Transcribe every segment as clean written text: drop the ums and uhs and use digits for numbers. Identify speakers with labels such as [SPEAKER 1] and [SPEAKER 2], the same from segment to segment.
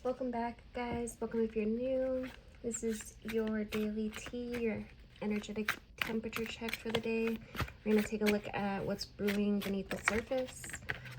[SPEAKER 1] Welcome back, guys. Welcome if you're new. This is your daily tea, your energetic temperature check for the day. We're going to take a look at what's brewing beneath the surface,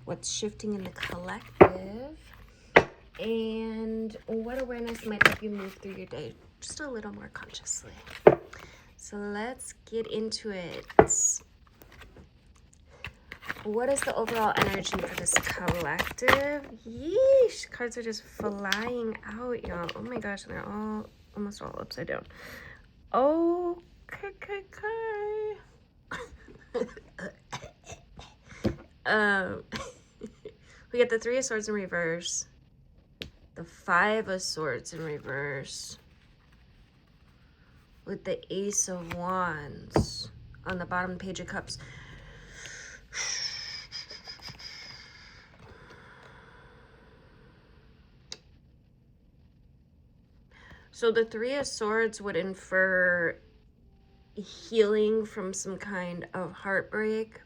[SPEAKER 1] what's shifting in the collective, and what awareness might help you move through your day just a little more consciously. So let's get into it. What is the overall energy for this collective? Yeesh, cards are just flying out, y'all. Oh my gosh, they're almost all upside down. Oh, we got the Three of Swords in reverse, the Five of Swords in reverse, with the Ace of Wands on the bottom page of Cups. So the Three of Swords would infer healing from some kind of heartbreak.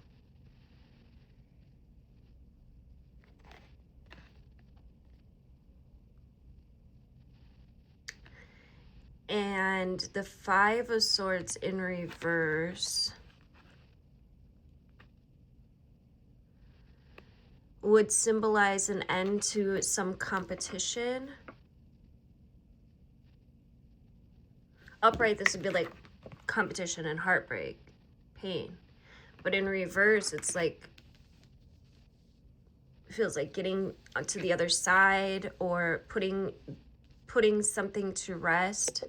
[SPEAKER 1] And the Five of Swords in reverse would symbolize an end to some competition. Upright, this would be like competition and heartbreak, pain. But in reverse, it's like, it feels like getting to the other side or putting something to rest.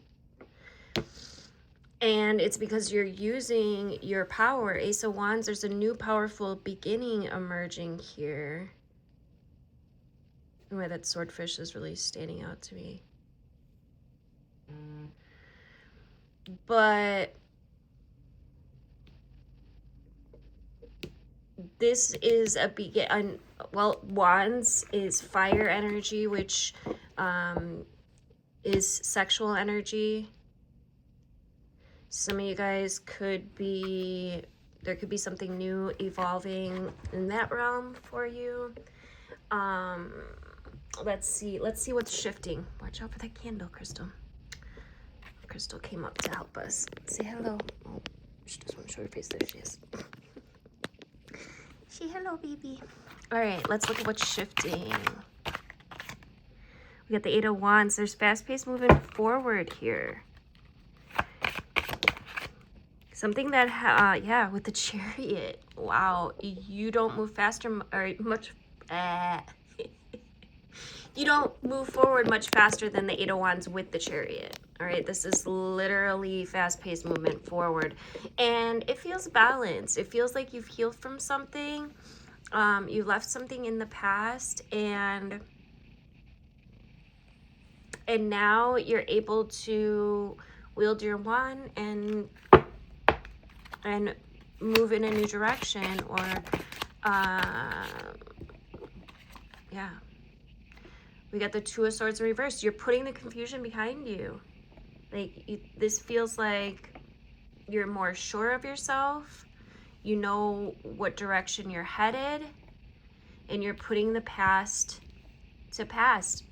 [SPEAKER 1] And it's because you're using your power. Ace of Wands, there's a new powerful beginning emerging here. Anyway, that swordfish is really standing out to me. But this is a begin. Well, Wands is fire energy, which is sexual energy. Some of you guys could be, there could be something new evolving in that realm for you. Let's see what's shifting. Watch out for that candle, Crystal. Crystal came up to help us. Say hello. Oh, she just want to show her face. There she is. Say hello, baby. All right, let's look at what's shifting. We got the Eight of Wands. There's fast-paced moving forward here. Something that, yeah, with the Chariot. Wow, you don't move faster or much. You don't move forward much faster than the Eight of Wands with the Chariot. All right, this is literally fast-paced movement forward. And it feels balanced. It feels like you've healed from something. You left something in the past, and now you're able to wield your wand and move in a new direction, or yeah. We got the Two of Swords in reverse. You're putting the confusion behind you. Like, this feels like you're more sure of yourself. You know what direction you're headed, and you're putting the past to past.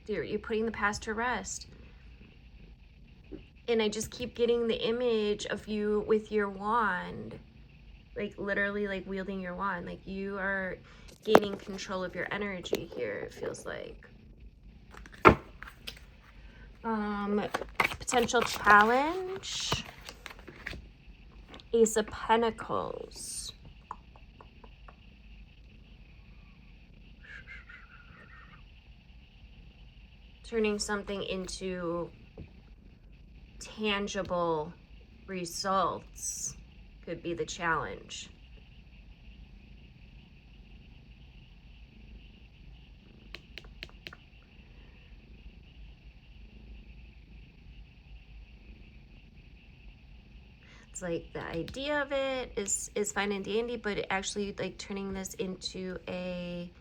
[SPEAKER 1] You're putting the past to rest. And I just keep getting the image of you with your wand, like literally like wielding your wand. Like you are gaining control of your energy here, it feels like. Potential challenge. Ace of Pentacles. Turning something into tangible results could be the challenge. It's like the idea of it is fine and dandy, but actually like turning this into a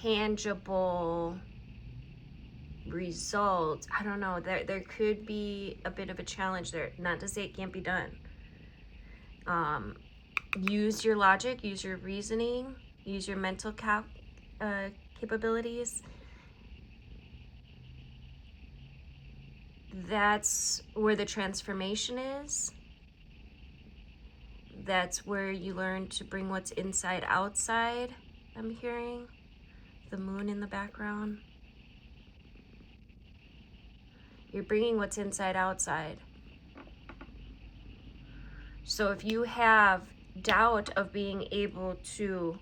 [SPEAKER 1] tangible result, I don't know, there could be a bit of a challenge there. Not to say it can't be done. Use your logic, use your reasoning, use your mental capabilities, that's where the transformation is. That's where you learn to bring what's inside outside. I'm hearing the moon in the background. You're bringing what's inside outside. So if you have doubt of being able to,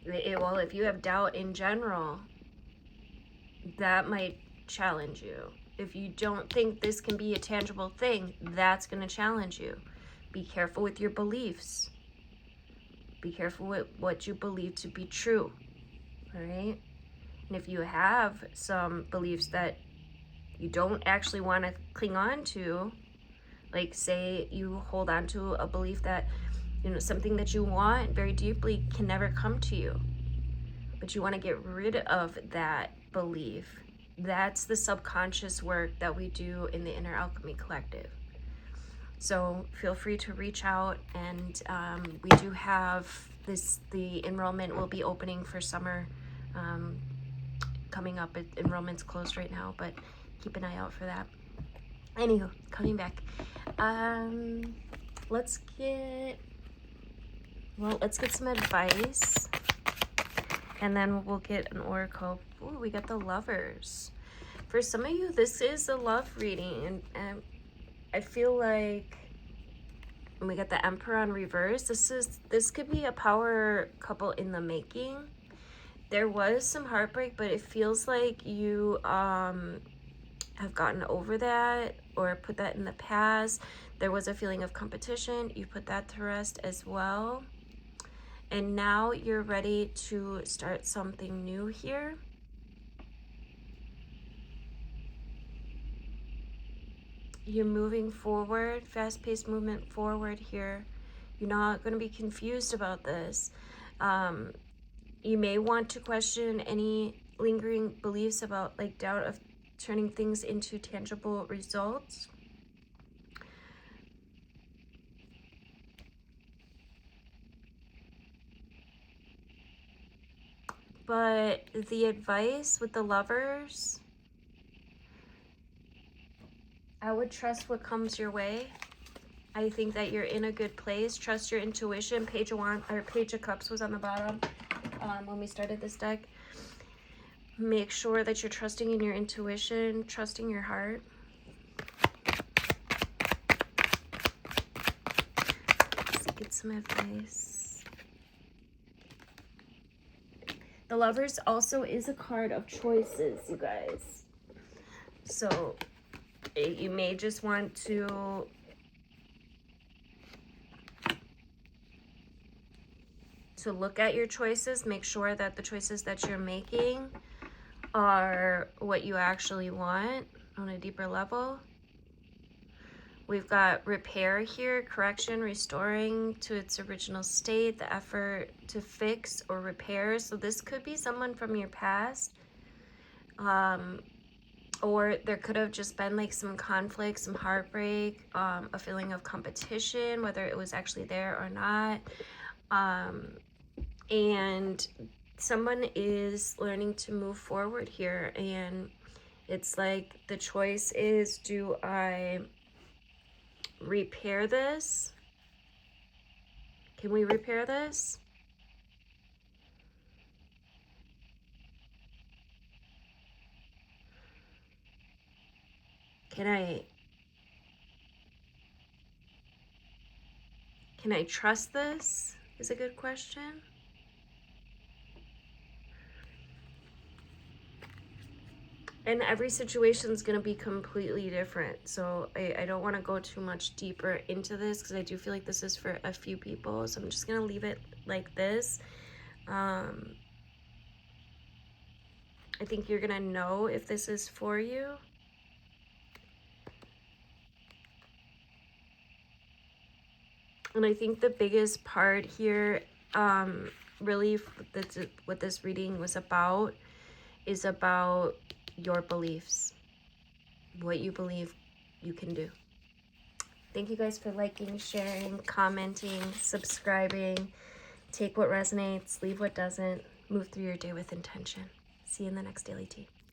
[SPEAKER 1] well, if you have doubt in general, that might challenge you. If you don't think this can be a tangible thing, that's going to challenge you. Be careful with your beliefs. Be careful with what you believe to be true. All right? And if you have some beliefs that you don't actually want to cling on to, like say you hold on to a belief that, you know, something that you want very deeply can never come to you, but you want to get rid of that belief. That's the subconscious work that we do in the Inner Alchemy Collective. So feel free to reach out, and we do have this, the enrollment will be opening for summer coming up. Enrollment's closed right now, but keep an eye out for that. Anywho, coming back. Let's get some advice, and then we'll get an oracle. Ooh, we got the Lovers. For some of you, this is a love reading, and I feel like we got the Emperor on reverse. This could be a power couple in the making. There was some heartbreak, but it feels like you have gotten over that or put that in the past. There was a feeling of competition. You put that to rest as well. And now you're ready to start something new here. You're moving forward, fast-paced movement forward here. You're not going to be confused about this. You may want to question any lingering beliefs about like doubt of turning things into tangible results. But the advice with the Lovers, I would trust what comes your way. I think that you're in a good place. Trust your intuition. Page of Cups was on the bottom when we started this deck. Make sure that you're trusting in your intuition, trusting your heart. Let's get some advice. The Lovers also is a card of choices, you guys. So you may just want to look at your choices, make sure that the choices that you're making are what you actually want on a deeper level. We've got repair here, correction, restoring to its original state, the effort to fix or repair. So this could be someone from your past, or there could have just been like some conflict, some heartbreak, a feeling of competition, whether it was actually there or not. And someone is learning to move forward here, and it's like the choice is, do I repair this? Can we repair this? Can I trust this? Is a good question. And every situation is going to be completely different. So I don't want to go too much deeper into this because I do feel like this is for a few people. So I'm just going to leave it like this. I think you're going to know if this is for you. And I think the biggest part here, really what this reading was about, is about your beliefs, what you believe you can do. Thank you guys for liking, sharing, commenting, subscribing. Take what resonates, leave what doesn't. Move through your day with intention. See you in the next Daily Tea.